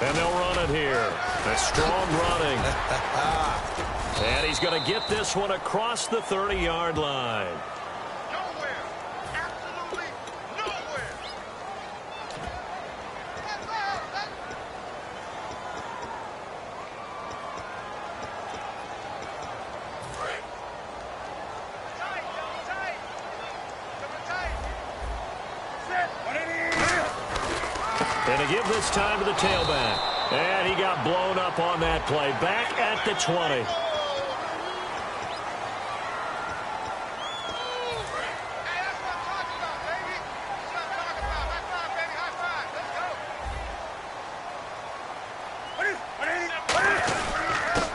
And they'll run it here. A strong running. And he's going to get this one across the 30-yard line. Nowhere. Absolutely nowhere. And to give this time to the tailback. And he got blown up on that play. Back at the 20.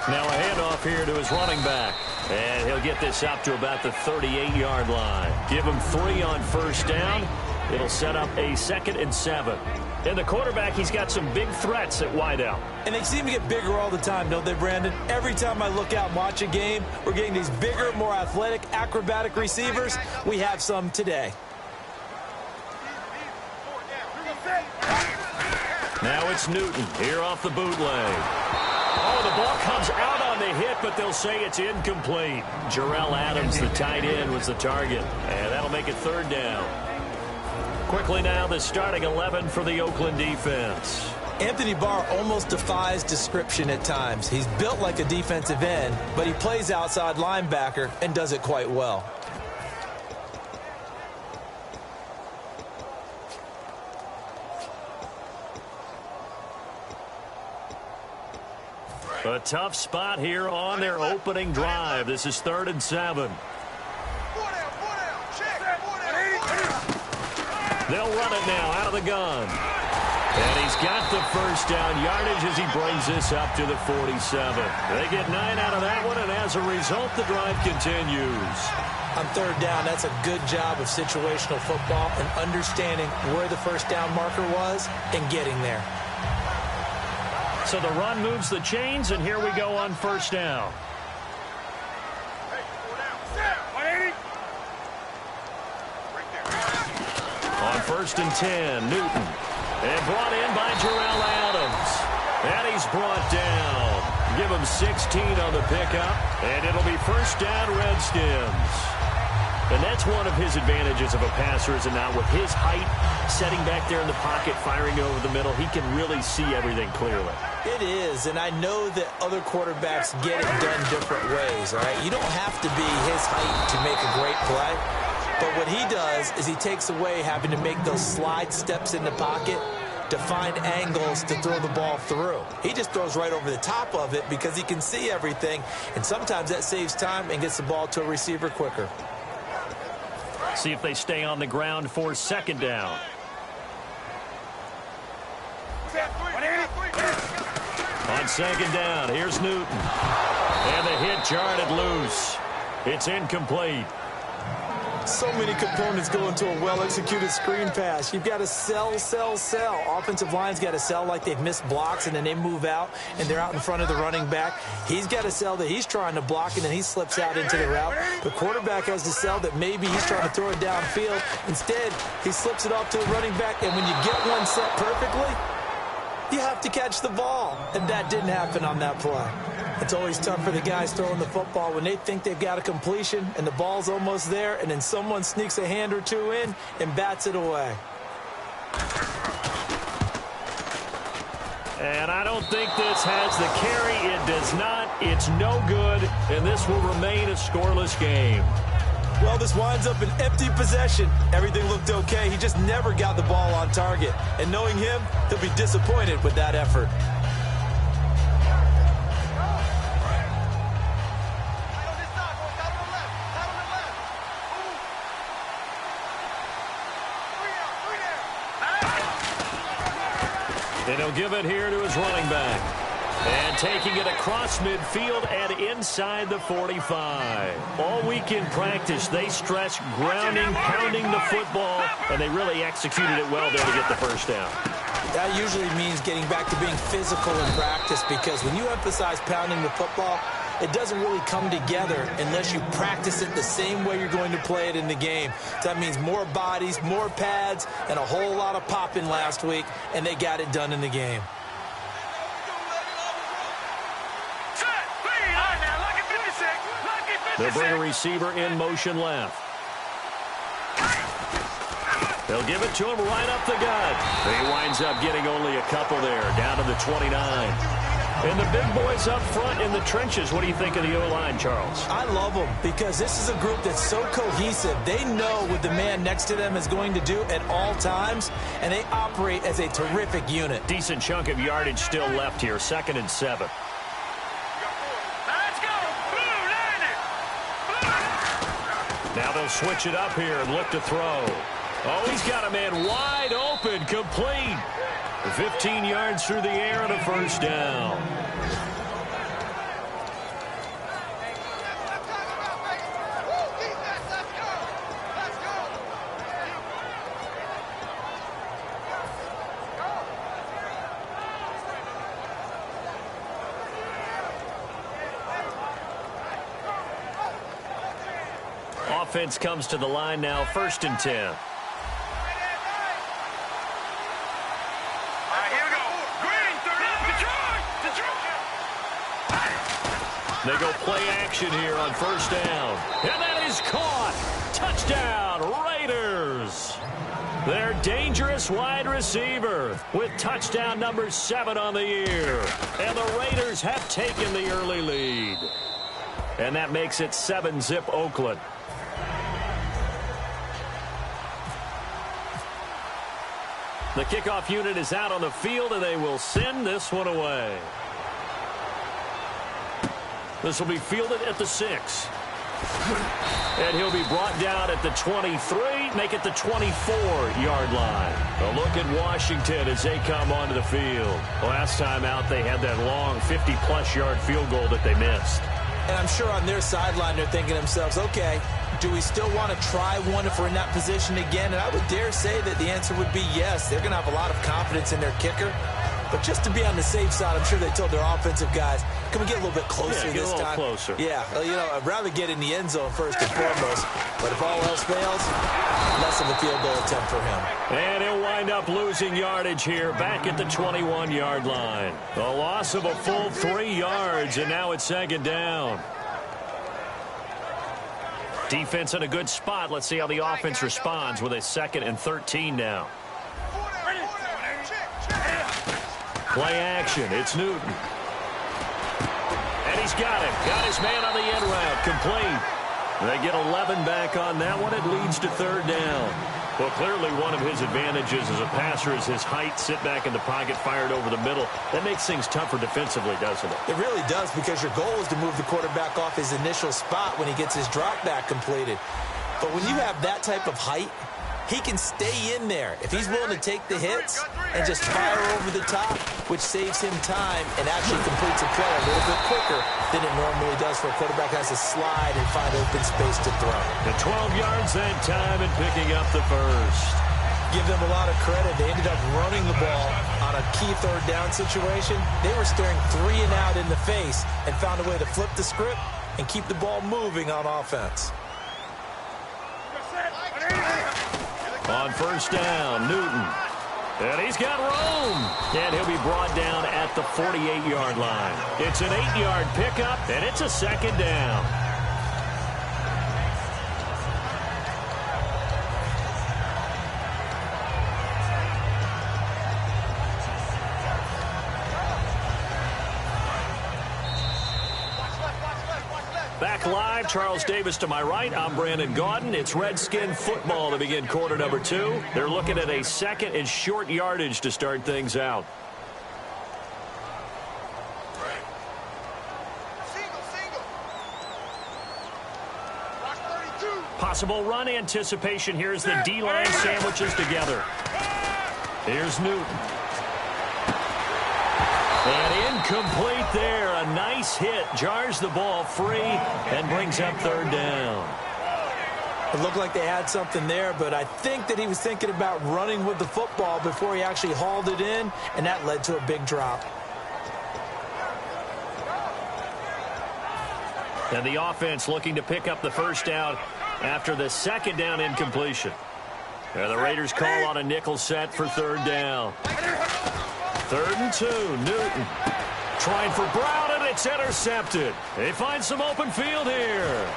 Now a handoff here to his running back. And he'll get this up to about the 38-yard line. Give him 3 on first down. It'll set up a 2nd and 7. And the quarterback, he's got some big threats at wideout. And they seem to get bigger all the time, don't they, Brandon? Every time I look out and watch a game, we're getting these bigger, more athletic, acrobatic receivers. We have some today. Now it's Newton here off the bootleg. Oh, the ball comes out on the hit, but they'll say it's incomplete. Jarrell Adams, the tight end, was the target. And that'll make it 3rd down. Quickly now, the starting 11 for the Oakland defense. Anthony Barr almost defies description at times. He's built like a defensive end, but he plays outside linebacker and does it quite well. A tough spot here on their opening drive. This is 3rd and 7. They'll run it now out of the gun. And he's got the first down yardage as he brings this up to the 47. They get 9 out of that one, and as a result, the drive continues. On 3rd down, that's a good job of situational football and understanding where the first down marker was and getting there. So the run moves the chains, and here we go on first down. On 1st and 10, Newton. And brought in by Jarrell Adams. And he's brought down. Give him 16 on the pickup, and it'll be first down, Redskins. And that's one of his advantages of a passer, is it not? With his height, setting back there in the pocket, firing over the middle, he can really see everything clearly. It is, and I know that other quarterbacks get it done different ways, all right? You don't have to be his height to make a great play. But what he does is he takes away having to make those slide steps in the pocket to find angles to throw the ball through. He just throws right over the top of it because he can see everything, and sometimes that saves time and gets the ball to a receiver quicker. See if they stay on the ground for 2nd down. On 2nd down, here's Newton. And the hit jarred it loose. It's incomplete. So many components go into a well-executed screen pass. You've got to sell. Offensive line's got to sell like they've missed blocks, and then they move out, and they're out in front of the running back. He's got to sell that he's trying to block, and then he slips out into the route. The quarterback has to sell that maybe he's trying to throw it downfield. Instead, he slips it off to the running back, and when you get one set perfectly, you have to catch the ball. And that didn't happen on that play. It's always tough for the guys throwing the football when they think they've got a completion and the ball's almost there, and then someone sneaks a hand or two in and bats it away. And I don't think this has the carry. It does not. It's no good, and this will remain a scoreless game. Well, this winds up an empty possession. Everything looked okay. He just never got the ball on target. And knowing him, he'll be disappointed with that effort. And he'll give it here to his running back. And taking it across midfield and inside the 45. All week in practice, they stress grounding, pounding the football, and they really executed it well there to get the first down. That usually means getting back to being physical in practice, because when you emphasize pounding the football, it doesn't really come together unless you practice it the same way you're going to play it in the game. So that means more bodies, more pads, and a whole lot of popping last week, and they got it done in the game. They'll bring a receiver in motion left. They'll give it to him right up the gut. He winds up getting only a couple there, down to the 29. And the big boys up front in the trenches. What do you think of the O-line, Charles? I love them because this is a group that's so cohesive. They know what the man next to them is going to do at all times, and they operate as a terrific unit. Decent chunk of yardage still left here, 2nd and 7. Let's go. Blue, line it. Now they'll switch it up here and look to throw. Oh, he's got a man wide open, complete. 15 yards through the air and a first down. Offense comes to the line now, 1st and 10. They go play action here on 1st down. And that is caught. Touchdown, Raiders. Their dangerous wide receiver with touchdown number 7 on the year. And the Raiders have taken the early lead. And that makes it 7-zip Oakland. The kickoff unit is out on the field, and they will send this one away. This will be fielded at the 6. And he'll be brought down at the 23, make it the 24-yard line. A look at Washington as they come onto the field. Last time out, they had that long 50-plus yard field goal that they missed. And I'm sure on their sideline they're thinking to themselves, okay, do we still want to try one if we're in that position again? And I would dare say that the answer would be yes. They're going to have a lot of confidence in their kicker. But just to be on the safe side, I'm sure they told their offensive guys, can we get a little bit closer this time? Get a little closer. Yeah, well, you know, I'd rather get in the end zone first and foremost. But if all else fails, less of a field goal attempt for him. And he'll wind up losing yardage here back at the 21-yard line. A loss of a full 3 yards, and now it's 2nd down. Defense in a good spot. Let's see how the offense responds with a 2nd and 13 now. Play action. It's Newton. And he's got him. Got his man on the end route. Complete. They get 11 back on that one. It leads to 3rd down. Well, clearly one of his advantages as a passer is his height. Sit back in the pocket, fired over the middle. That makes things tougher defensively, doesn't it? It really does, because your goal is to move the quarterback off his initial spot when he gets his drop back completed. But when you have that type of height, he can stay in there if he's willing to take the hits and just fire over the top, which saves him time and actually completes a play a little bit quicker than it normally does for a quarterback who has to slide and find open space to throw. The 12 yards that time and picking up the first. Give them a lot of credit. They ended up running the ball on a key 3rd down situation. They were staring 3 and out in the face and found a way to flip the script and keep the ball moving on offense. On 1st down, Newton. And he's got room. And he'll be brought down at the 48-yard line. It's an 8-yard pickup, and it's a 2nd down. Back live, Charles Davis to my right. I'm Brandon Gaudin. It's Redskin football to begin quarter number 2. They're looking at a 2nd and short yardage to start things out. Possible run anticipation. Here's the D-line sandwiches together. Here's Newton. And incomplete there. A nice hit. Jars the ball free and brings up 3rd down. It looked like they had something there, but I think that he was thinking about running with the football before he actually hauled it in, and that led to a big drop. And the offense looking to pick up the first down after the 2nd down incompletion. And the Raiders call on a nickel set for 3rd down. 3rd and 2, Newton trying for Brown, and it's intercepted. They find some open field here.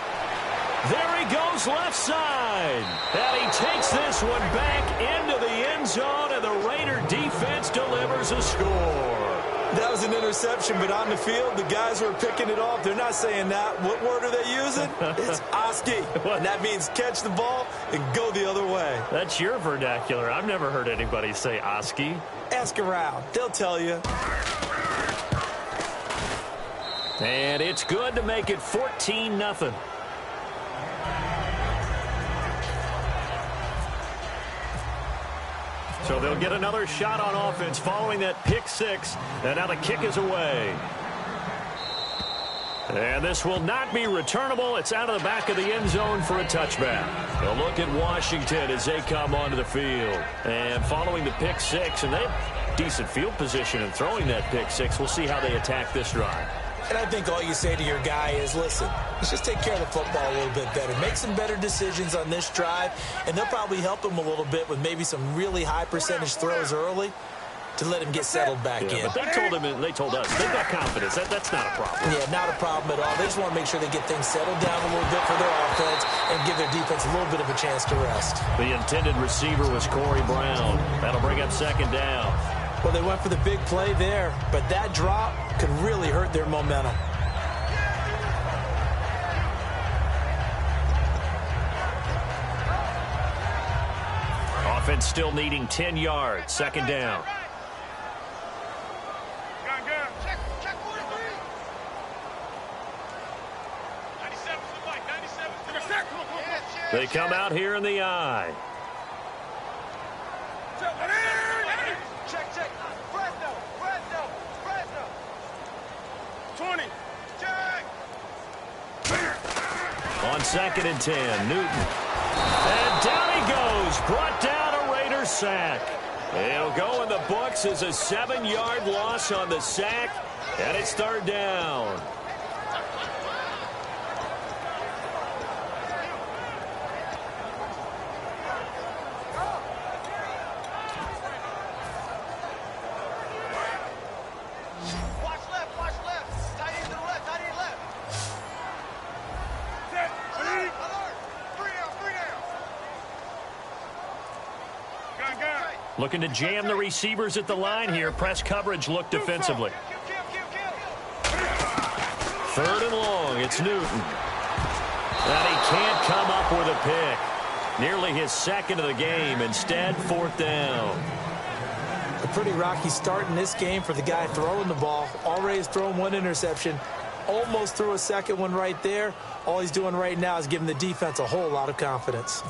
There he goes left side. And he takes this one back into the end zone, and the Raider defense delivers a score. That was an interception, but on the field, the guys who are picking it off, they're not saying that. What word are they using? It's Oski. And that means catch the ball and go the other way. That's your vernacular. I've never heard anybody say Oski. Ask around. They'll tell you. And it's good to make it 14-0. So they'll get another shot on offense following that pick six. And now the kick is away. And this will not be returnable. It's out of the back of the end zone for a touchback. A look at Washington as they come onto the field. And following the pick six, and they have decent field position in throwing that pick six. We'll see how they attack this drive. And I think all you say to your guy is, listen, let's just take care of the football a little bit better. Make some better decisions on this drive, and they'll probably help him a little bit with maybe some really high percentage throws early to let him get settled back in. But they told him, and they told us, they've got confidence. That's not a problem. Yeah, not a problem at all. They just want to make sure they get things settled down a little bit for their offense and give their defense a little bit of a chance to rest. The intended receiver was Corey Brown. That'll bring up second down. Well, they went for the big play there, but that drop could really hurt their momentum. Offense still needing 10 yards. Second down. They come out here in the eye. Check. Fresno. 20. Check. On second and 10, Newton. And down he goes. Brought down a Raider sack. It'll go in the books as a 7-yard loss on the sack. And it's third down. Looking to jam the receivers at the line here. Press coverage look defensively. Third and long. It's Newton. And he can't come up with a pick. Nearly his second of the game. Instead, fourth down. A pretty rocky start in this game for the guy throwing the ball. Already has thrown one interception. Almost threw a second one right there. All he's doing right now is giving the defense a whole lot of confidence.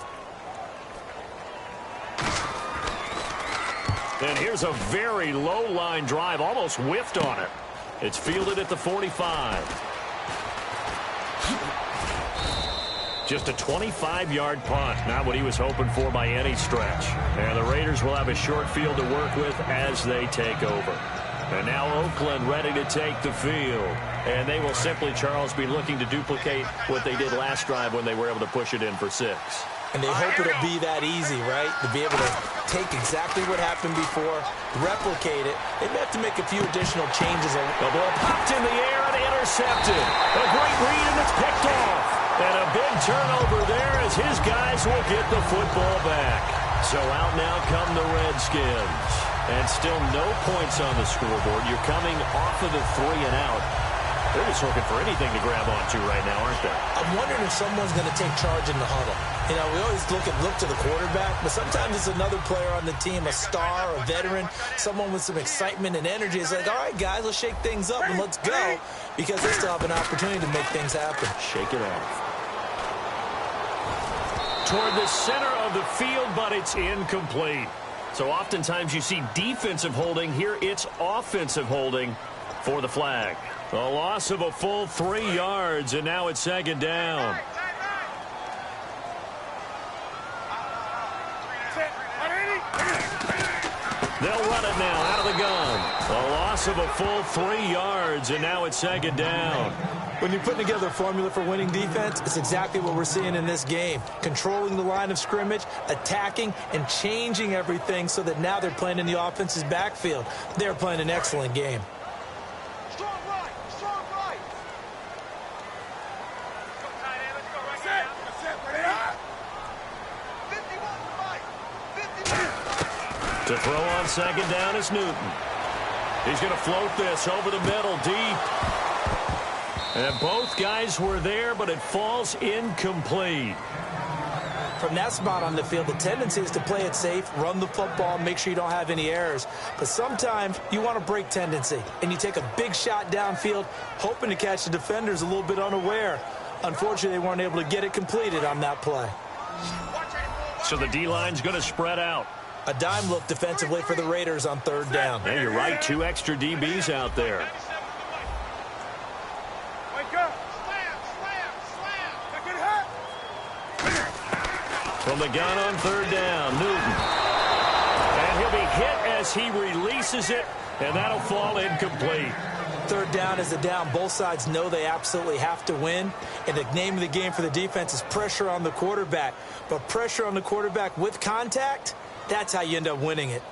And here's a very low-line drive, almost whiffed on it. It's fielded at the 45. Just a 25-yard punt, not what he was hoping for by any stretch. And the Raiders will have a short field to work with as they take over. And now Oakland ready to take the field. And they will simply, Charles, be looking to duplicate what they did last drive when they were able to push it in for 6. And they hope it'll be that easy, right? To be able to take exactly what happened before, replicate it. They may have to make a few additional changes. The ball popped in the air and intercepted. A great read, and it's picked off. And a big turnover there as his guys will get the football back. So out now come the Redskins. And still no points on the scoreboard. You're coming off of the 3 and out. They're just looking for anything to grab onto right now, aren't they? I'm wondering if someone's going to take charge in the huddle. You know, we always look to the quarterback, but sometimes it's another player on the team, a star, a veteran, someone with some excitement and energy. It's like, all right, guys, let's shake things up and let's go, because they still have an opportunity to make things happen. Shake it off. Toward the center of the field, but it's incomplete. So oftentimes you see defensive holding. Here it's offensive holding for the flag. A loss of a full 3 yards, and now it's second down. They'll run it now out of the gun. A loss of a full 3 yards, and now it's second down. When you're putting together a formula for winning defense, it's exactly what we're seeing in this game. Controlling the line of scrimmage, attacking, and changing everything so that now they're playing in the offense's backfield. They're playing an excellent game. Strong right. To throw on second down is Newton. He's going to float this over the middle, deep. And both guys were there, but it falls incomplete. From that spot on the field, the tendency is to play it safe, run the football, make sure you don't have any errors. But sometimes you want to break tendency, and you take a big shot downfield, hoping to catch the defenders a little bit unaware. Unfortunately, they weren't able to get it completed on that play. So the D-line's going to spread out. A dime look defensively for the Raiders on third down. Yeah, you're right. 2 extra DBs out there. Wake up. Slam. That could hurt. From the gun on third down, Newton. And he'll be hit as he releases it, and that'll fall incomplete. Third down is a down. Both sides know they absolutely have to win. And the name of the game for the defense is pressure on the quarterback. But pressure on the quarterback with contact, that's how you end up winning it.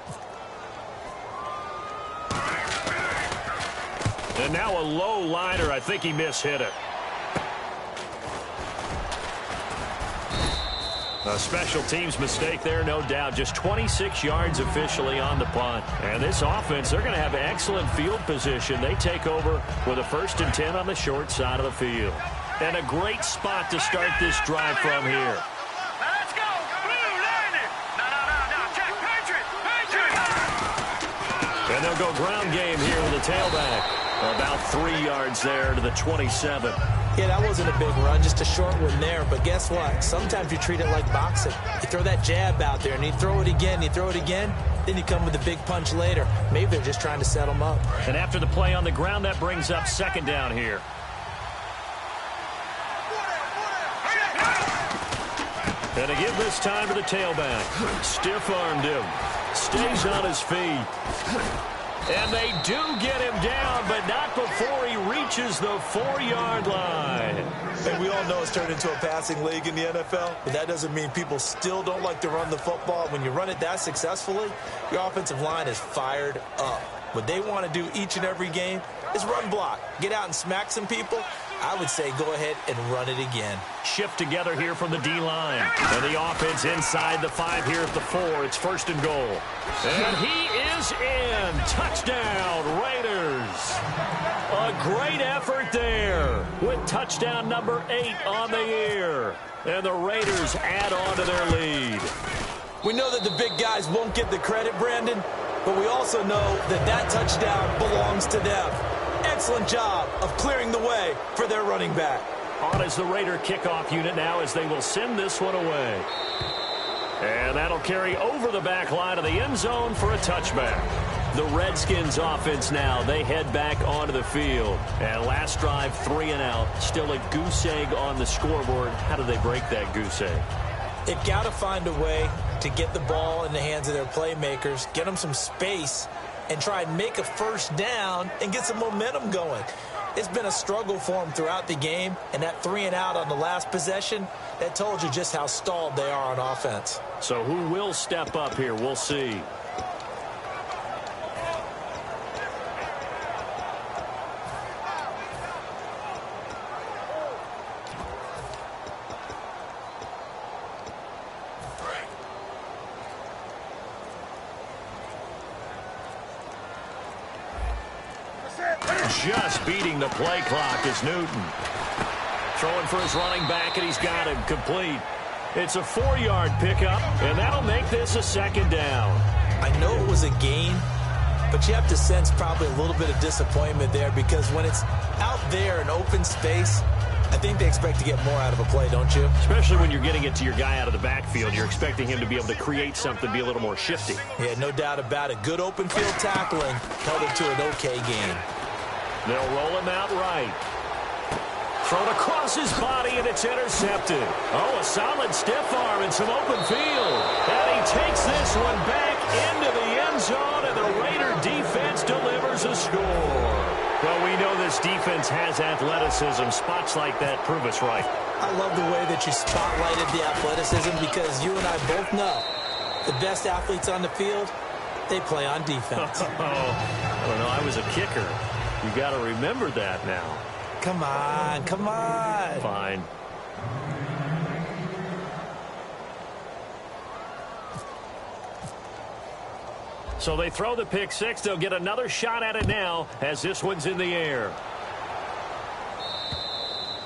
And now a low liner. I think he mishit it. A special teams mistake there, no doubt. Just 26 yards officially on the punt. And this offense, they're going to have excellent field position. They take over with a 1st and 10 on the short side of the field. And a great spot to start this drive from here. Let's go. Blue line. No. Check. Patriot. And they'll go ground game here with the tailback. About 3 yards there to the 27. Yeah, that wasn't a big run, just a short one there. But guess what? Sometimes you treat it like boxing. You throw that jab out there, and you throw it again, then you come with a big punch later. Maybe they're just trying to set them up. And after the play on the ground, that brings up second down here. And again this time to the tailback. Stiff-armed him. Stays on his feet. And they do get him down, but not before he reaches the 4-yard line. And we all know it's turned into a passing league in the NFL, but that doesn't mean people still don't like to run the football. When you run it that successfully, your offensive line is fired up. What they want to do each and every game is run block. Get out and smack some people. I would say go ahead and run it again. Shift together here from the D-line. And the offense inside the 5 here at the 4. It's 1st and goal. And he is in. Touchdown, Raiders. A great effort there with touchdown number 8 on the year. And the Raiders add on to their lead. We know that the big guys won't get the credit, Brandon, but we also know that that touchdown belongs to them. Excellent job of clearing the way for their running back. On as the Raider kickoff unit now as they will send this one away. And that'll carry over the back line of the end zone for a touchback. The Redskins offense now, they head back onto the field. And last drive, 3 and out. Still a goose egg on the scoreboard. How do they break that goose egg? They've got to find a way to get the ball in the hands of their playmakers, get them some space, and try and make a first down and get some momentum going. It's been a struggle for them throughout the game, and that 3 and out on the last possession, that told you just how stalled they are on offense. So who will step up here? We'll see. Just beating the play clock is Newton. Throwing for his running back, and he's got him complete. It's a 4-yard pickup, and that'll make this a 2nd down. I know it was a gain, but you have to sense probably a little bit of disappointment there because when it's out there in open space, I think they expect to get more out of a play, don't you? Especially when you're getting it to your guy out of the backfield. You're expecting him to be able to create something, be a little more shifty. Yeah, no doubt about it. Good open field tackling held it to an okay gain. They'll roll him out right. Thrown across his body, and it's intercepted. Oh, a solid stiff arm and some open field. And he takes this one back into the end zone, and the Raider defense delivers a score. Well, we know this defense has athleticism. Spots like that prove us right. I love the way that you spotlighted the athleticism because you and I both know the best athletes on the field, they play on defense. I don't know. I was a kicker. You got to remember that now. Come on, come on. Fine. So they throw the pick six. They'll get another shot at it now as this one's in the air.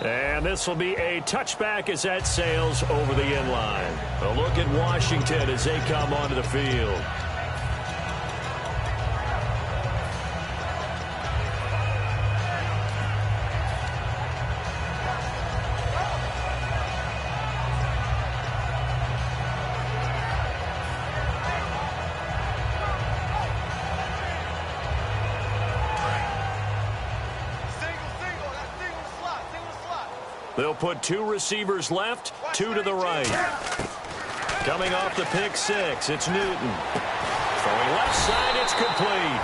And this will be a touchback as that sails over the inline. A look at Washington as they come onto the field. They'll put two receivers left, two to the right. Coming off the pick six, it's Newton. Throwing left side, it's complete.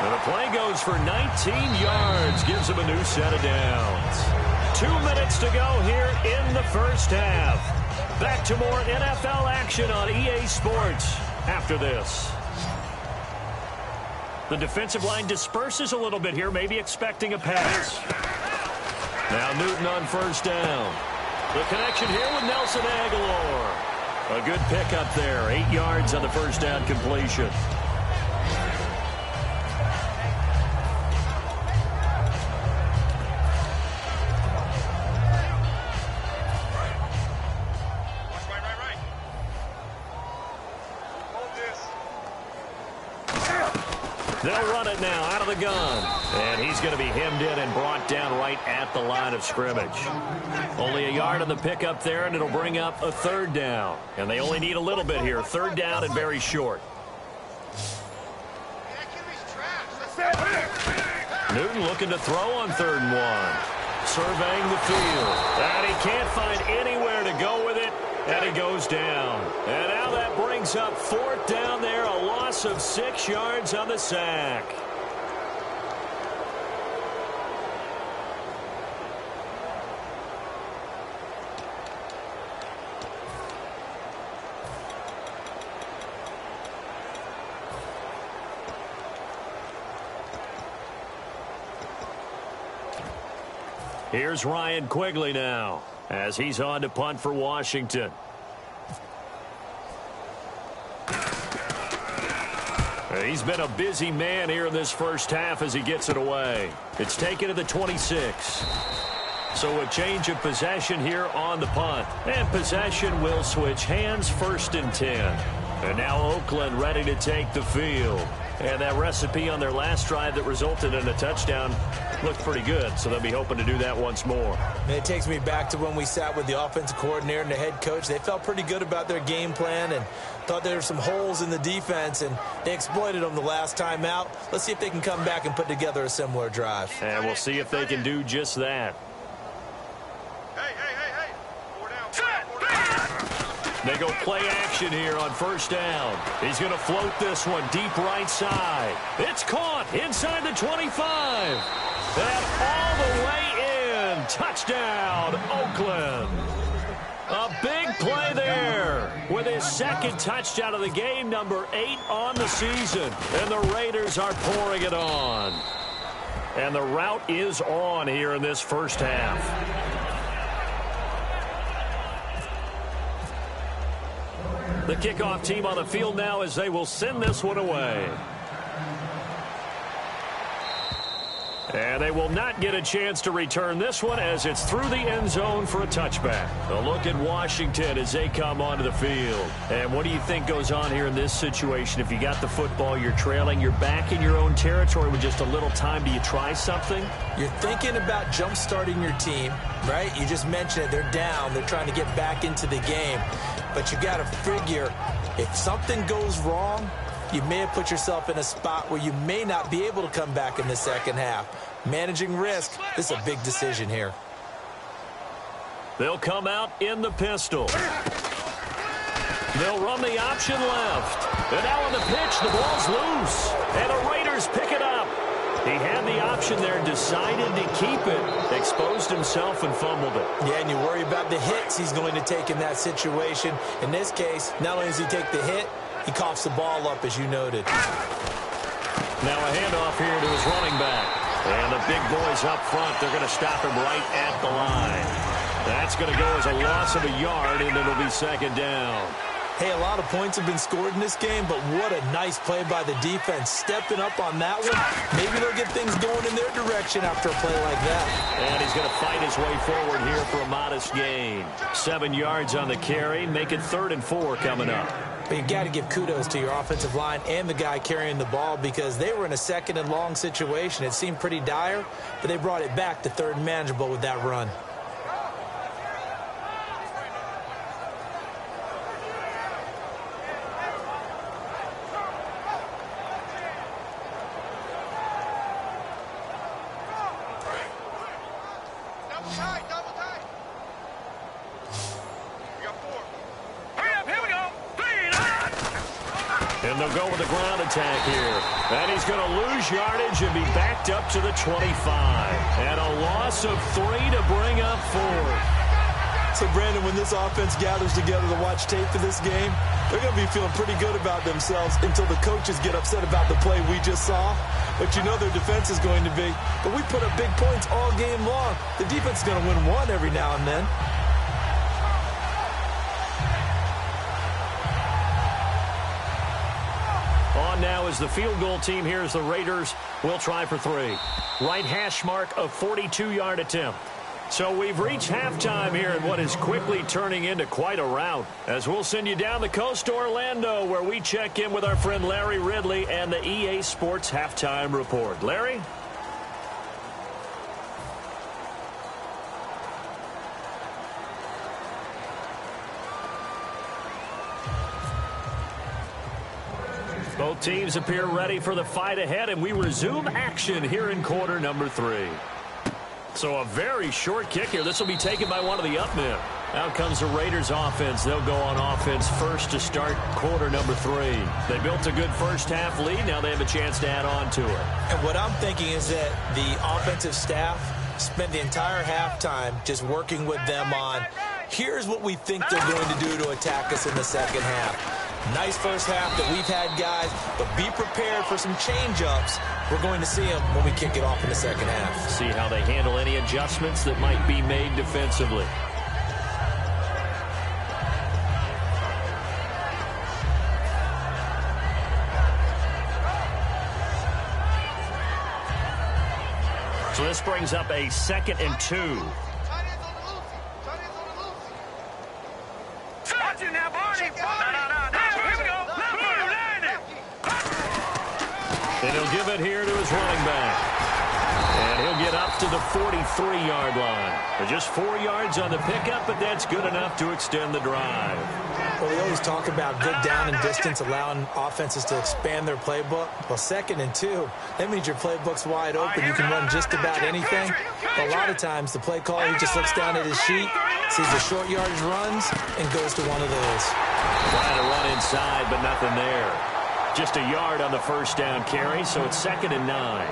And the play goes for 19 yards, gives him a new set of downs. 2 minutes to go here in the first half. Back to more NFL action on EA Sports after this. The defensive line disperses a little bit here, maybe expecting a pass. Now Newton on first down. The connection here with Nelson Aguilar. A good pickup there. 8 yards on the first down completion. They'll run it now out of the gun. And he's going to be hemmed in and brought down right at the line of scrimmage. Only a yard on the pickup there, and it'll bring up a third down. And they only need a little bit here. Third down and very short. Newton looking to throw on 3rd and 1. Surveying the field. And he can't find anywhere to go with it. And he goes down. And now that brings up 4th down there. A loss of 6 yards on the sack. Here's Ryan Quigley now as he's on to punt for Washington. He's been a busy man here in this first half as he gets it away. It's taken to the 26. So a change of possession here on the punt. And possession will switch hands, 1st and 10. And now Oakland ready to take the field. And that recipe on their last drive that resulted in a touchdown looked pretty good, so they'll be hoping to do that once more. And it takes me back to when we sat with the offensive coordinator and the head coach. They felt pretty good about their game plan and thought there were some holes in the defense, and they exploited them the last time out. Let's see if they can come back and put together a similar drive. And we'll see if they can do just that. Hey. 4 down. They go play action here on 1st down. He's going to float this one deep right side. It's caught inside the 25. And all the way in. Touchdown, Oakland. A big play there with his 2nd touchdown of the game, number 8 on the season. And the Raiders are pouring it on. And the route is on here in this first half. The kickoff team on the field now as they will send this one away. And they will not get a chance to return this one as it's through the end zone for a touchback. A look at Washington as they come onto the field. And what do you think goes on here in this situation? If you got the football, you're trailing, you're back in your own territory with just a little time. Do you try something? You're thinking about jump-starting your team, right? You just mentioned it. They're down. They're trying to get back into the game. But you got to figure if something goes wrong, you may have put yourself in a spot where you may not be able to come back in the second half. Managing risk, this is a big decision here. They'll come out in the pistol. They'll run the option left. And now on the pitch, the ball's loose. And the Raiders pick it up. He had the option there, decided to keep it, exposed himself and fumbled it. Yeah, and you worry about the hits he's going to take in that situation. In this case, not only does he take the hit, he coughs the ball up, as you noted. Now a handoff here to his running back. And the big boys up front, they're going to stop him right at the line. That's going to go as a loss of a yard, and it'll be 2nd down. Hey, a lot of points have been scored in this game, but what a nice play by the defense. Stepping up on that one, maybe they'll get things going in their direction after a play like that. And he's going to fight his way forward here for a modest gain. 7 yards on the carry, make it 3rd and 4 coming up. But you got to give kudos to your offensive line and the guy carrying the ball because they were in a 2nd and long situation. It seemed pretty dire, but they brought it back to 3rd and manageable with that run. And they'll go with a ground attack here. And he's going to lose yardage and be backed up to the 25. And a loss of 3 to bring up 4. So, Brandon, when this offense gathers together to watch tape for this game, they're going to be feeling pretty good about themselves until the coaches get upset about the play we just saw. But you know their defense is going to be. But we put up big points all game long. The defense is going to win one every now and then. On now is the field goal team here as the Raiders will try for 3. Right hash mark of 42-yard attempt. So we've reached halftime here in what is quickly turning into quite a rout. As we'll send you down the coast to Orlando where we check in with our friend Larry Ridley and the EA Sports Halftime Report. Larry? Both teams appear ready for the fight ahead, and we resume action here in quarter number 3. So a very short kick here. This will be taken by one of the up men. Out comes the Raiders offense. They'll go on offense first to start quarter number 3. They built a good first half lead. Now they have a chance to add on to it. And what I'm thinking is that the offensive staff spent the entire halftime just working with them on, here's what we think they're going to do to attack us in the second half. Nice first half that we've had, guys, but be prepared for some change-ups. We're going to see them when we kick it off in the second half. See how they handle any adjustments that might be made defensively. So this brings up a 2nd and 2. And he'll give it here to his running back. And he'll get up to the 43-yard line. They're just 4 yards on the pickup, but that's good enough to extend the drive. Well, we always talk about good down and distance, allowing offenses to expand their playbook. Well, 2nd and 2, that means your playbook's wide open. You can run just about anything. But a lot of times, the play caller, he just looks down at his sheet, sees the short yardage runs, and goes to one of those. Trying to run inside, but nothing there. Just a yard on the first down carry, so it's 2nd and 9.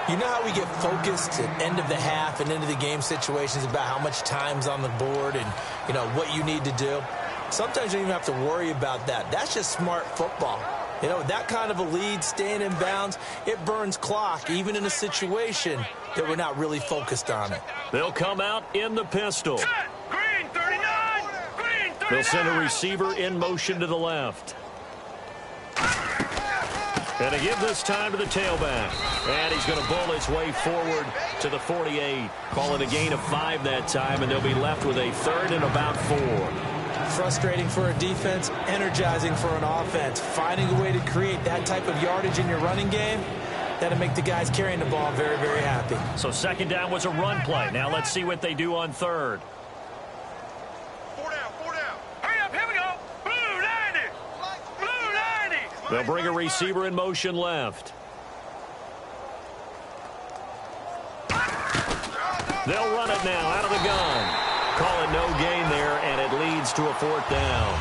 You know how we get focused at end of the half and into the game situations about how much time's on the board and, you know, what you need to do? Sometimes you don't even have to worry about that. That's just smart football. You know, that kind of a lead, staying in bounds, it burns clock, even in a situation that we're not really focused on it. They'll come out in the pistol. Green 39! Green 39! They'll send a receiver in motion to the left. And to give this time to the tailback. And he's going to bull his way forward to the 48. Call it a gain of 5 that time, and they'll be left with a 3rd and about 4. Frustrating for a defense, energizing for an offense. Finding a way to create that type of yardage in your running game, that'll make the guys carrying the ball very, very happy. So 2nd down was a run play. Now let's see what they do on 3rd. 4 down, 4 down. Hurry up, here we go. Blue 90. Blue 90. They'll bring a receiver in motion left. They'll run it now out of the gun. Call it no gain there, and it leads to a 4th down.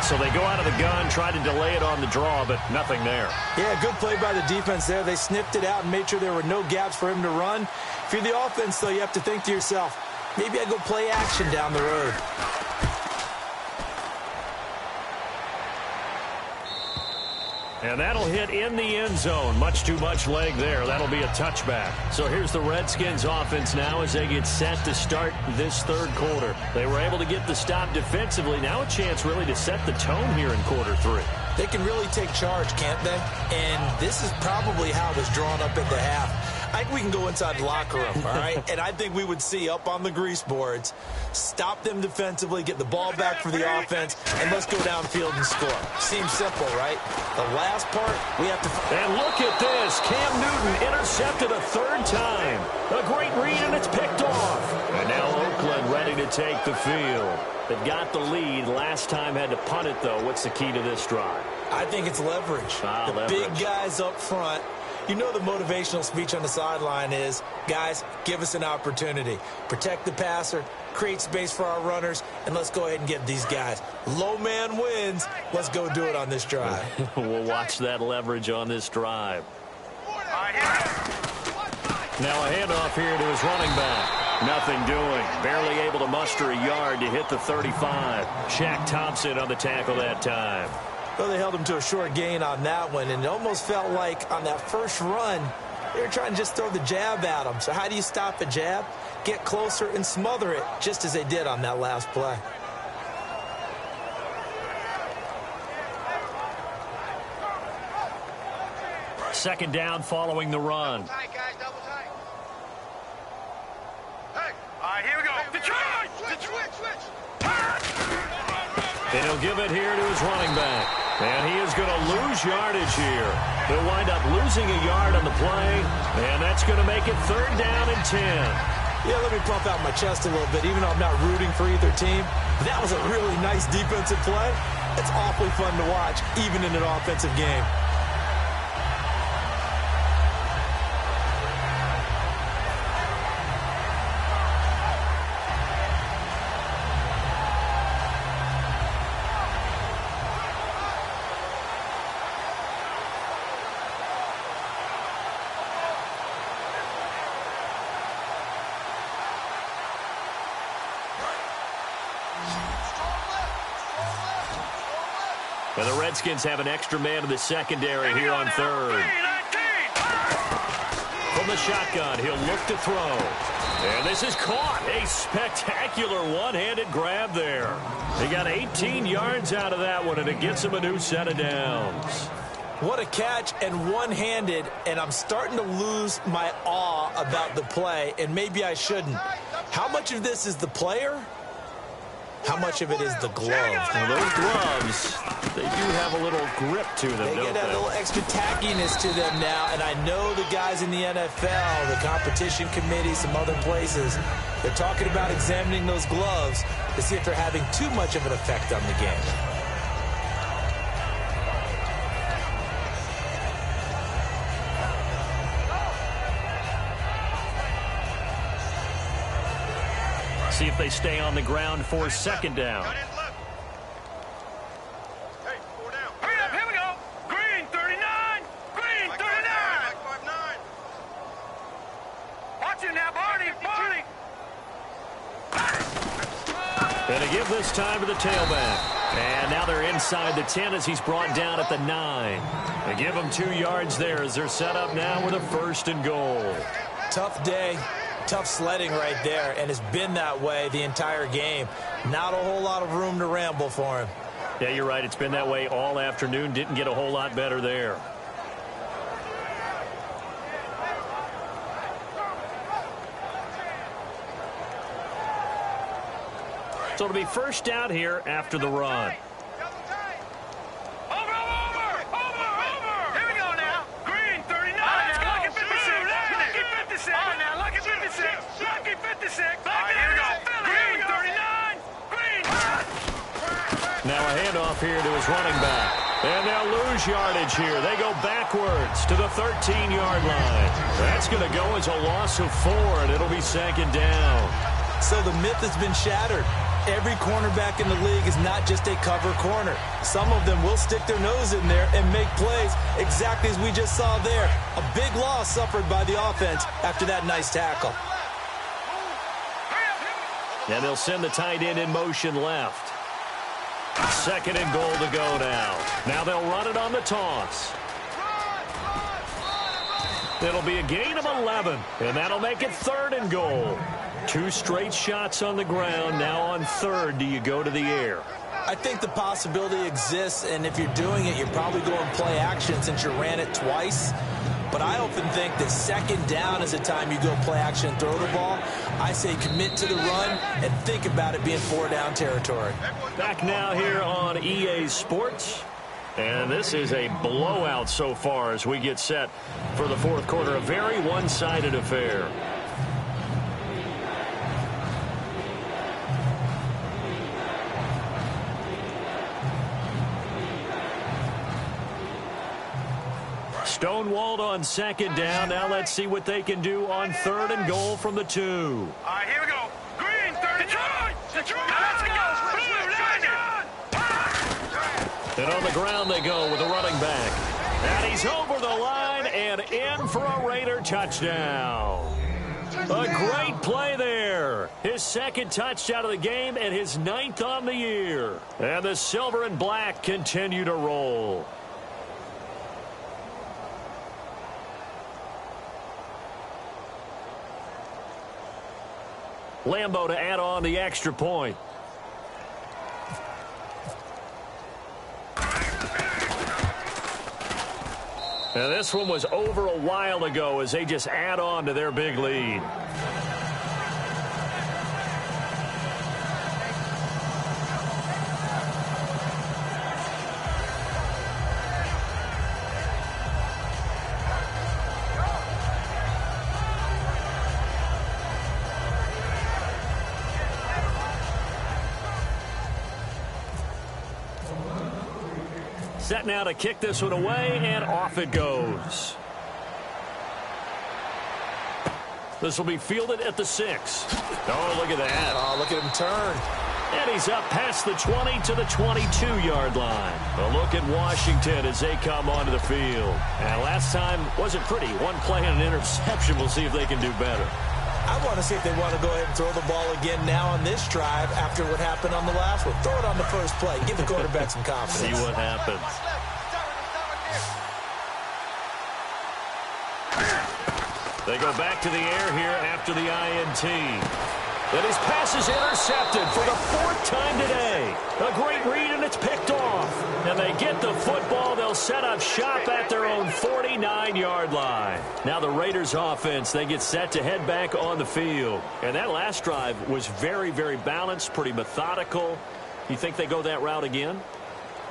So they go out of the gun, try to delay it on the draw, but nothing there. Yeah, good play by the defense there. They sniffed it out and made sure there were no gaps for him to run. If you're the offense, though, you have to think to yourself, maybe I go play action down the road. And that'll hit in the end zone. Much too much leg there. That'll be a touchback. So here's the Redskins offense now as they get set to start this third quarter. They were able to get the stop defensively. Now a chance really to set the tone here in quarter three. They can really take charge, can't they? And this is probably how it was drawn up at the half. I think we can go inside the locker room, all right? And I think we would see up on the grease boards, stop them defensively, get the ball back for the offense, and let's go downfield and score. Seems simple, right? The last part, we have to... And look at this. Cam Newton intercepted a third time. A great read, and it's picked off. And now Oakland ready to take the field. They've got the lead. Last time had to punt it, though. What's the key to this drive? I think it's leverage. The big guys up front. You know the motivational speech on the sideline is, guys, give us an opportunity. Protect the passer, create space for our runners, and let's go ahead and get these guys. Low man wins. Let's go do it on this drive. We'll watch that leverage on this drive. Now a handoff here to his running back. Nothing doing. Barely able to muster a yard to hit the 35. Shaq Thompson on the tackle that time. Well, they held him to a short gain on that one, and it almost felt like on that first run, they were trying to just throw the jab at him. So how do you stop a jab? Get closer and smother it, just as they did on that last play. Second down following the run. Double tight, guys, double tight. Hey, all right, here we go. Detroit! Switch! And he'll give it here to his running back. And he is going to lose yardage here. He'll wind up losing a yard on the play, and that's going to make it third down and 10. Yeah, let me pump out my chest a little bit, even though I'm not rooting for either team. That was a really nice defensive play. It's awfully fun to watch, even in an offensive game. And the Redskins have an extra man in the secondary here on third. From the shotgun, he'll look to throw. And this is caught. A spectacular one-handed grab there. He got 18 yards out of that one, and it gets him a new set of downs. What a catch, and one-handed, and I'm starting to lose my awe about the play, and maybe I shouldn't. How much of this is the player? How much of it is the glove? Well, those gloves, they do have a little grip to them, They don't get they? a little extra tackiness to them now, and I know the guys in the NFL, the competition committee, some other places, they're talking about examining those gloves to see if they're having too much of an effect on the game. See if they stay on the ground for second down. Hey, 4 down. Hurry up, here we go. Green 39. Green 39. Like 5'9". Watch it now, Barney. And to give this time to the tailback. And now they're inside the 10 as he's brought down at the 9. They give him 2 yards there as they're set up now with a first and goal. Tough day. Tough sledding right there, and it's been that way the entire game. Not a whole lot of room to ramble for him. Yeah, you're right. It's been that way all afternoon. Didn't get a whole lot better there. So it'll be first down here after the run. Now a handoff here to his running back. And they'll lose yardage here. They go backwards to the 13-yard line. That's going to go as a loss of 4, and it'll be second down. So the myth has been shattered. Every cornerback in the league is not just a cover corner. Some of them will stick their nose in there and make plays exactly as we just saw there. A big loss suffered by the offense after that nice tackle. And they'll send the tight end in motion left. Second and goal to go now. Now they'll run it on the toss. It'll be a gain of 11, and that'll make it third and goal. 2 straight shots on the ground. Now on third, do you go to the air? I think the possibility exists, and if you're doing it, you're probably going play action since you ran it twice. But I often think that second down is the time you go play action and throw the ball. I say commit to the run and think about it being 4-down territory. Back now here on EA Sports. And this is a blowout so far as we get set for the fourth quarter. A very one-sided affair. Stonewalled on second down. Now let's see what they can do on third and goal from the 2. All right, here we go. Green, 30. Detroit! Let's go! Blue, 90! And on the ground they go with a running back. And he's over the line and in for a Raider touchdown. A great play there. His second touchdown of the game and his 9th on the year. And the silver and black continue to roll. Lambo to add on the extra point. Now this one was over a while ago as they just add on to their big lead. Set now to kick this one away, and off it goes. This will be fielded at the 6. Oh, look at that. Oh, look at him turn. And he's up past the 20 to the 22-yard line. A look at Washington as they come onto the field. And last time wasn't pretty. One play and an interception. We'll see if they can do better. I want to see if they want to go ahead and throw the ball again now on this drive after what happened on the last one. Throw it on the first play. Give the quarterback some confidence. See what happens. They go back to the air here after the INT. And his pass is intercepted for the 4th time today. A great read, and it's picked off. And they get the football. They'll set up shop at their own 49-yard line. Now the Raiders offense, they get set to head back on the field. And that last drive was very, very balanced, pretty methodical. You think they go that route again?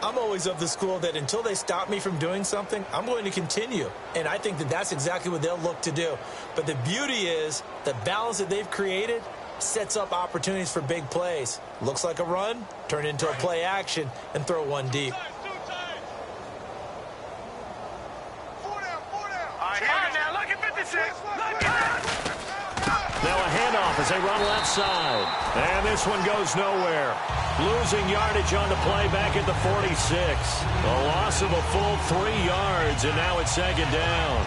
I'm always of the school that until they stop me from doing something, I'm going to continue. And I think that that's exactly what they'll look to do. But the beauty is the balance that they've created sets up opportunities for big plays. Looks like a run, turn into a play action, and throw one deep. Now look at 56. Now a handoff as they run left side. And this one goes nowhere. Losing yardage on the play back at the 46. A loss of a full 3 yards, and now it's second down.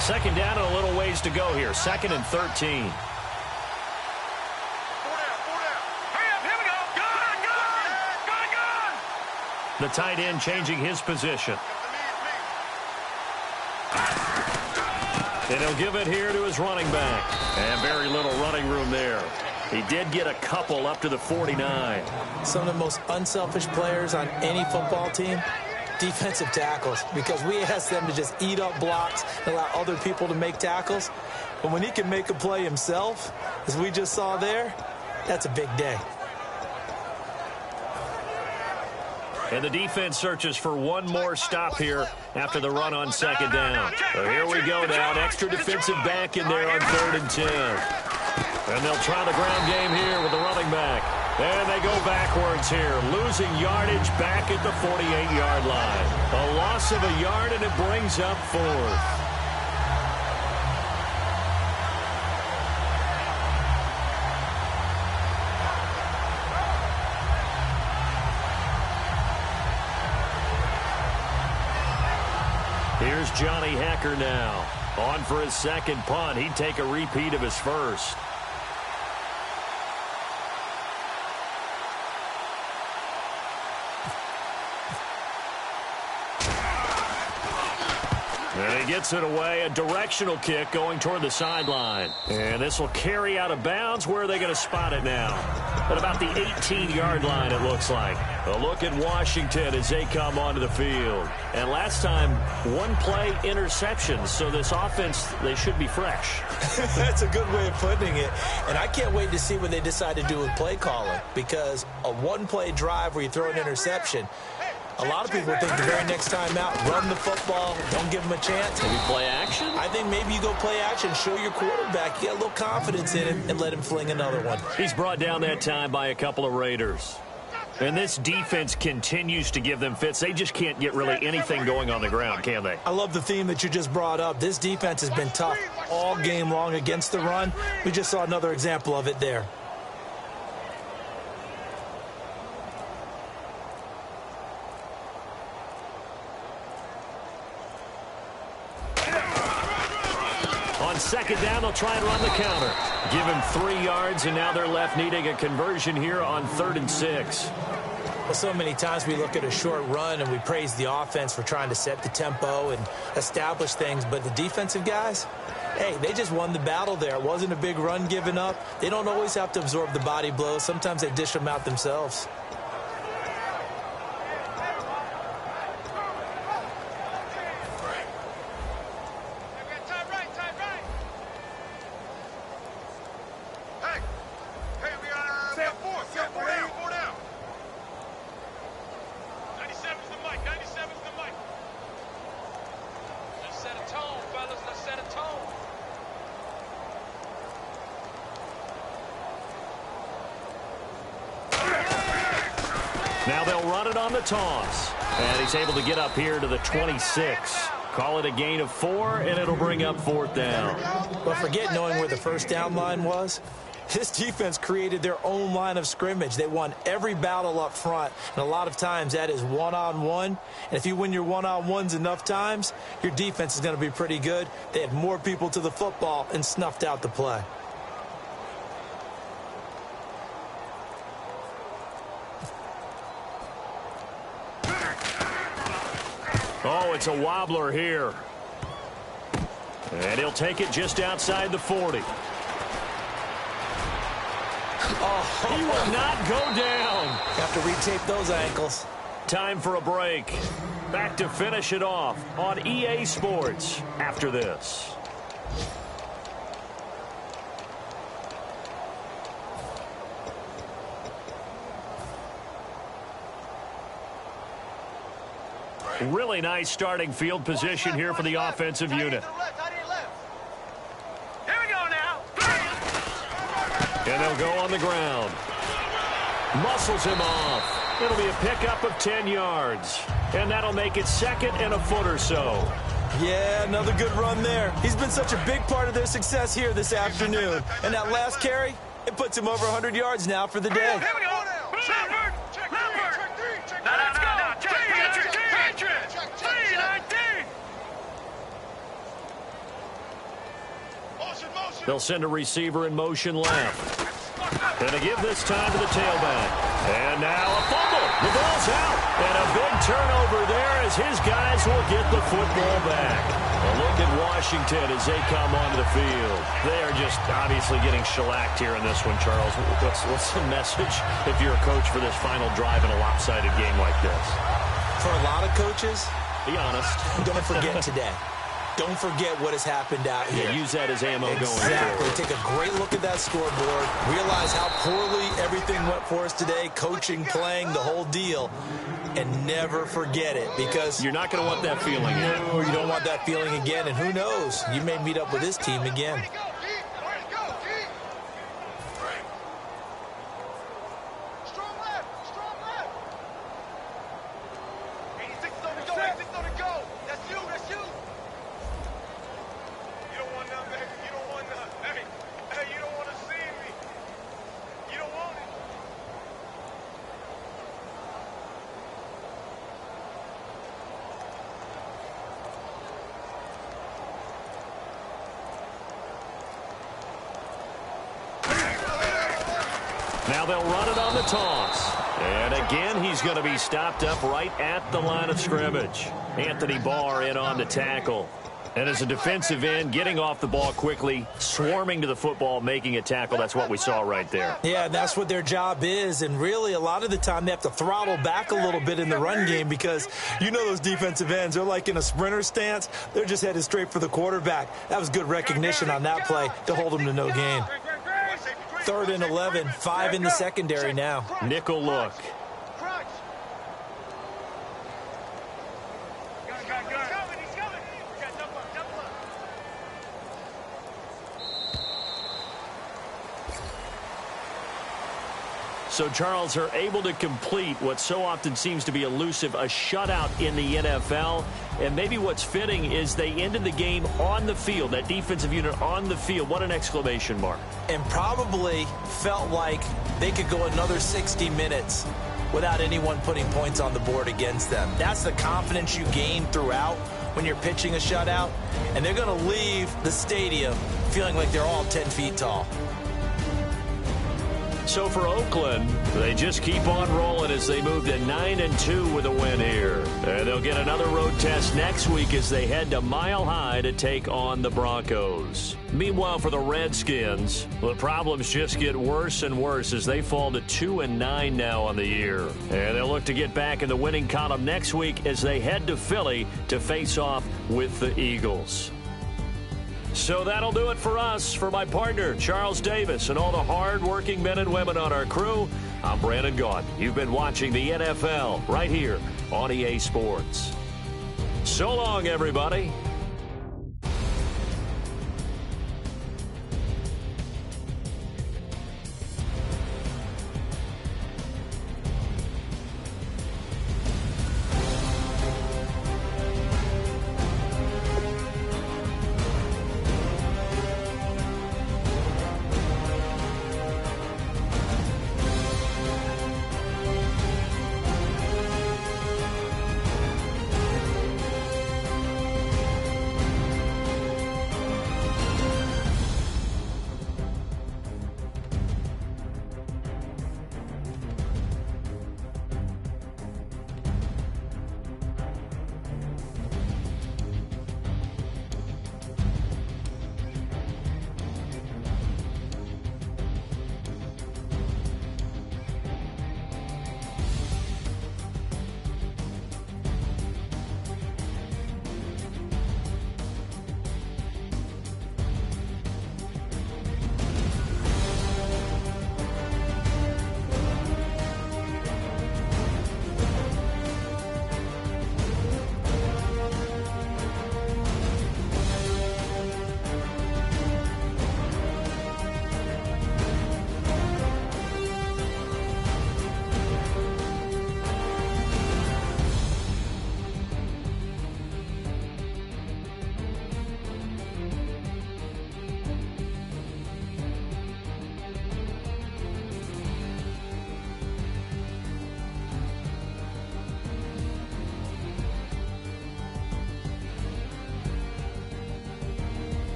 Second down and a little ways to go here. 2nd and 13. Hurry up, here we go. Gun. The tight end changing his position. And he'll give it here to his running back. And very little running room there. He did get a couple up to the 49. Some of the most unselfish players on any football team, defensive tackles, because we ask them to just eat up blocks and allow other people to make tackles. But when he can make a play himself, as we just saw there, that's a big day. And the defense searches for one more stop here after the run on second down. So here we go now. An extra defensive back in there on 3rd and 10. And they'll try the ground game here with the running back. And they go backwards here, losing yardage back at the 48-yard line. A loss of a yard, and it brings up 4th. Here's Johnny Hecker now. On for his second punt. He'd take a repeat of his first. And he gets it away. A directional kick going toward the sideline. And this will carry out of bounds. Where are they going to spot it now? At about the 18-yard line, it looks like. A look at Washington as they come onto the field. And last time, one-play interception. So this offense, they should be fresh. That's a good way of putting it. And I can't wait to see what they decide to do with play calling. Because a one-play drive where you throw an interception, a lot of people think the very next time out, run the football, don't give them a chance. Maybe play action? I think maybe you go play action, show your quarterback, you get a little confidence in him, and let him fling another one. He's brought down that time by a couple of Raiders. And this defense continues to give them fits. They just can't get really anything going on the ground, can they? I love the theme that you just brought up. This defense has been tough all game long against the run. We just saw another example of it there. On second down, they'll try and run the counter. Give him 3 yards, and now they're left needing a conversion here on 3rd and 6. Well, so many times we look at a short run and we praise the offense for trying to set the tempo and establish things, but the defensive guys, hey, they just won the battle there. It wasn't a big run given up. They don't always have to absorb the body blows. Sometimes they dish them out themselves. Now they'll run it on the toss. And he's able to get up here to the 26. Call it a gain of 4, and it'll bring up 4th down. But forget knowing where the first down line was. This defense created their own line of scrimmage. They won every battle up front, and a lot of times that is one-on-one. And if you win your one-on-ones enough times, your defense is going to be pretty good. They had more people to the football and snuffed out the play. Oh, it's a wobbler here. And he'll take it just outside the 40. Oh, he will not go down. Have to retape those ankles. Time for a break. Back to finish it off on EA Sports after this. Really nice starting field position here for the offensive unit. Here we go now. And they'll go on the ground. Muscles him off. It'll be a pickup of 10 yards. And that'll make it 2nd and a foot or so. Yeah, another good run there. He's been such a big part of their success here this afternoon. And that last carry, it puts him over 100 yards now for the day. Here we go. Leopard. Let's go. Patriot. 319. They'll send a receiver in motion left. And they give this time to the tailback. And now a fumble. The ball's out. And a big turnover there as his guys will get the football back. A look at Washington as they come onto the field. They are just obviously getting shellacked here in this one, Charles. What's the message if you're a coach for this final drive in a lopsided game like this? For a lot of coaches, be honest. Don't forget today. Don't forget what has happened out here. Yeah, use that as ammo going forward. Exactly. Take a great look at that scoreboard. Realize how poorly everything went for us today. Coaching, playing, the whole deal. And never forget it, because you're not going to want that feeling again. No, you don't want that feeling again. And who knows? You may meet up with this team again. Now they'll run it on the toss. And again, he's going to be stopped up right at the line of scrimmage. Anthony Barr in on the tackle. And as a defensive end, getting off the ball quickly, swarming to the football, making a tackle, that's what we saw right there. Yeah, that's what their job is. And really, a lot of the time, they have to throttle back a little bit in the run game because you know those defensive ends, they're like in a sprinter stance. They're just headed straight for the quarterback. That was good recognition on that play to hold them to no gain. 3rd and 11, 5 in the secondary now. Nickel look. So, Charles, are able to complete what so often seems to be elusive, a shutout in the NFL. And maybe what's fitting is they ended the game on the field, that defensive unit on the field. What an exclamation mark. And probably felt like they could go another 60 minutes without anyone putting points on the board against them. That's the confidence you gain throughout when you're pitching a shutout. And they're going to leave the stadium feeling like they're all 10 feet tall. So for Oakland, they just keep on rolling as they move to 9-2 with a win here. And they'll get another road test next week as they head to Mile High to take on the Broncos. Meanwhile, for the Redskins, the problems just get worse and worse as they fall to 2-9 now on the year. And they'll look to get back in the winning column next week as they head to Philly to face off with the Eagles. So that'll do it for us. For my partner, Charles Davis, and all the hard-working men and women on our crew, I'm Brandon Gaudin. You've been watching the NFL right here on EA Sports. So long, everybody.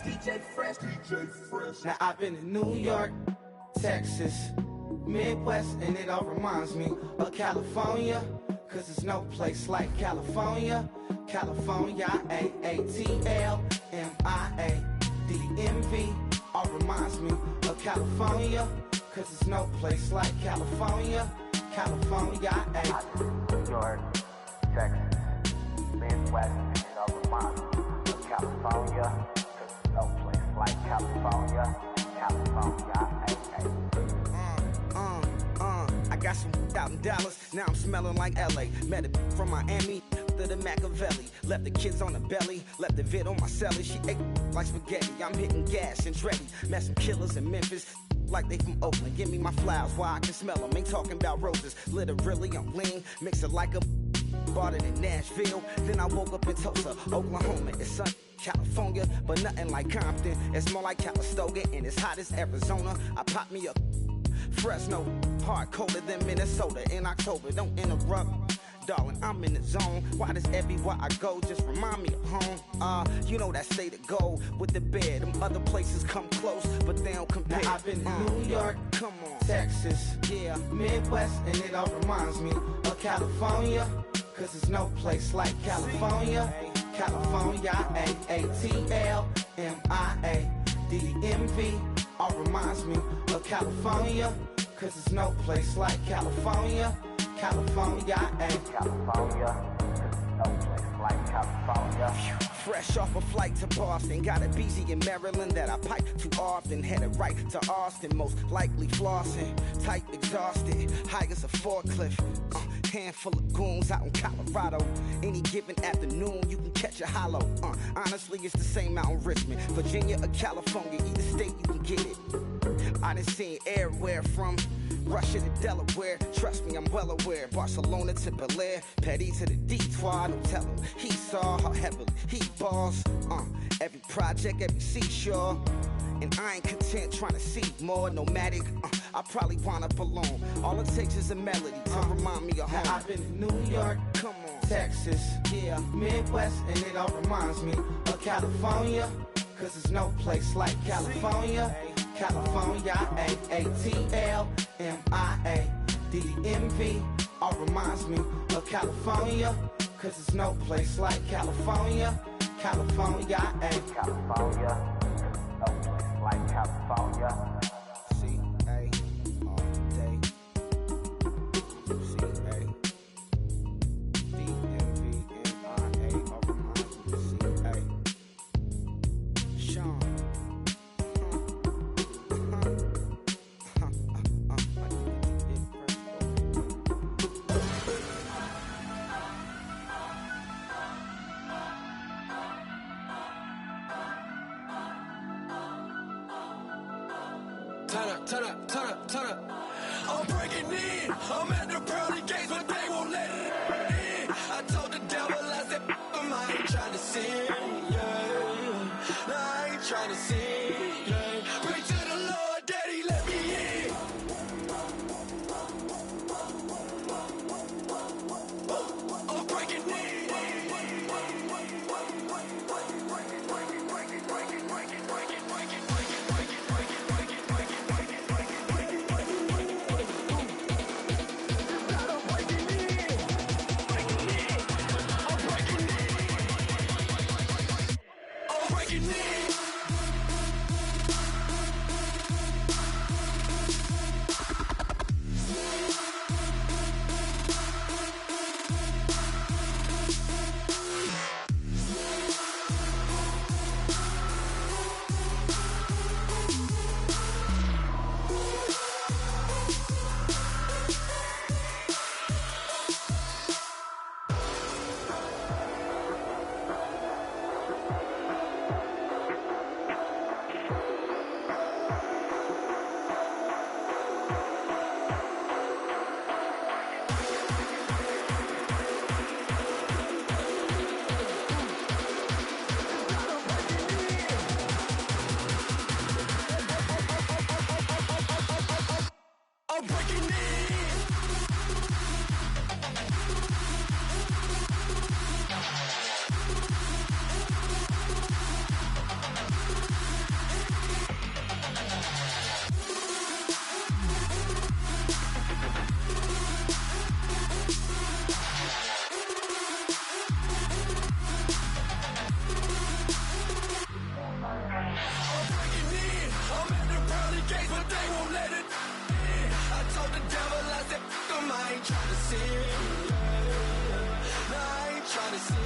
DJ Fresh. Now I've been in New York, Texas, Midwest, and it all reminds me of California, cause there's no place like California. California, AATLMIA-DMV, all reminds me of California, cause there's no place like California. California, New York, Texas, Midwest, and it all reminds me of California, cause there's no place like California. California, I got some out in Dallas, now I'm smelling like LA. Met it from Miami to the Machiavelli. Left the kids on the belly, left the vid on my celly. She ate like spaghetti, I'm hitting gas and Dreddy. Met some killers in Memphis, like they from Oakland. Give me my flowers while I can smell them. Ain't talking about roses, literally I'm lean. Mix it like a bought it in Nashville. Then I woke up in Tulsa, Oklahoma. It's sun, California, but nothing like Compton. It's more like Calistoga, and it's hot as Arizona. I pop me up Fresno, hard colder than Minnesota in October. Don't interrupt, darling, I'm in the zone. Why does everywhere I go just remind me of home? You know that state of gold with the bed. Them other places come close, but they don't compare. Now I've been to New York, come on, Texas, yeah, Midwest, and it all reminds me of California, cause there's no place like California. California, AATLMIA-DMV, all reminds me of California, cause there's no place like California. California, California, no place like California. Fresh off a flight to Boston, got a BZ in Maryland that I pipe too often. Headed right to Austin, most likely flossing. Tight, exhausted, high as a forklift. Handful of goons out in Colorado. Any given afternoon, you can catch a hollow. Honestly, it's the same out in Richmond, Virginia or California. Either state, you can get it. I done seen everywhere from Russia to Delaware. Trust me, I'm well aware. Barcelona to Bel Air, Petty to the Detroit. Don't tell him he saw how heavily he balls. Every project, every seashore. And I ain't content trying to see more. Nomadic, I probably wind up alone. All it takes is a melody to remind me of home. Now I've been to New York, come on, Texas, yeah, Midwest, and it all reminds me of California, cause there's no place like California. California, AATLMIA-DMV, all reminds me of California, cause there's no place like California. California, California, no place like California. C-A all day. C-A D-M-V-M-I-A, all reminds me of C-A. Sean. Turn up. I'm breaking in. I'm at the pearly gates, but they won't let it in. I told the devil, I said, I ain't trying to sin, yeah. No, I ain't trying to sin, yeah. Pray to the Lord, Daddy, let me in. I'm breaking in. sin, yeah. No, I ain't trying to sin,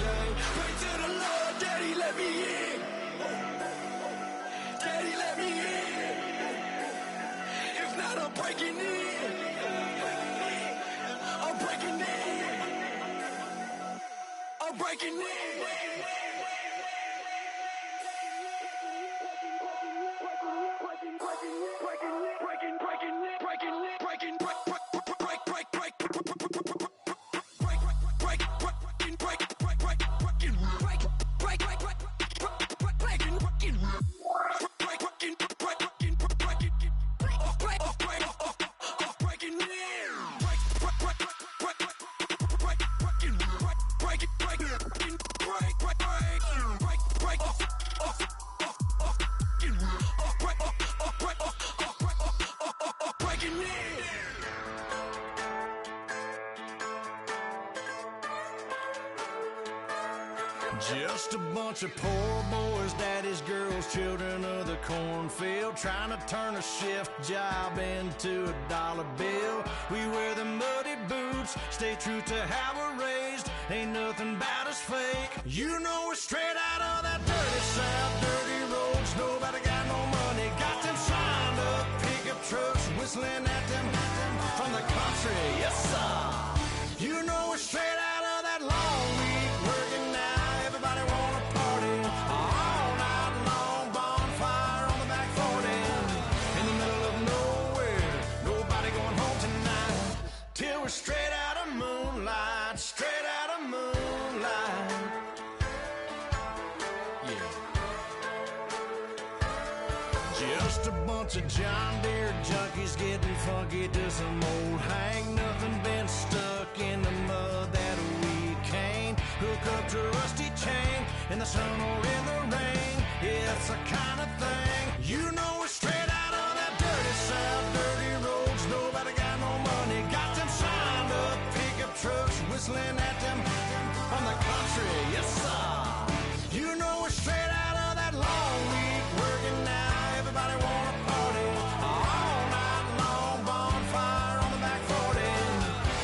yeah. Pray to the Lord, Daddy, let me in. Daddy, let me in. If not, I'm breaking in. I'm breaking in. I'm breaking in. Just a bunch of poor boys, daddy's girls, children of the cornfield, trying to turn a shift job into a dollar bill. We wear the muddy boots, stay true to how we're raised. Ain't nothing about us fake. You know we're straight out of that dirty south, dirty roads. Nobody got no money, got them signed up pickup trucks, whistling at them from the country. Yes, sir. You know we're straight out of that long week working now. Everybody wanna party all night long, bonfire on the back 40 in the middle of nowhere. Nobody going home tonight till we're straight out of moonlight, straight out of moonlight. Yeah. Just a bunch of John Deere junkies getting funky to some old hang. Nothing been stuck in the mud that we can't hook up to a rusty chain in the sun or in the rain. It's the kind of thing. You know we're straight out of that dirty south, dirty roads. Nobody got no money, got them signed up pickup trucks, whistling at them from the country. Yes, sir. You know we're straight out of that long week working now. Everybody wanna party all night long, bonfire on the back 40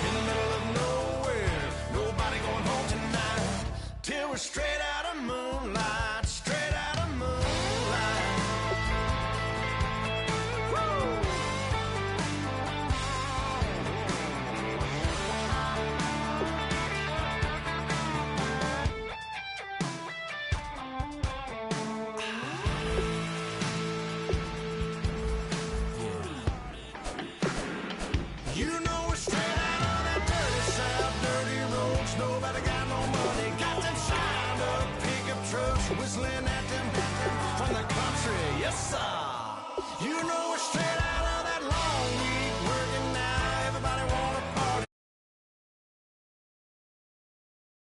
in the middle of nowhere. Nobody going home tonight till we're straight out of moonlight, straight out of moonlight. Woo! You know we're straight out of that dirty south, dirty roads. Nobody got no money, got them signed up pickup trucks, whistling at them from the country. Yes, sir. You know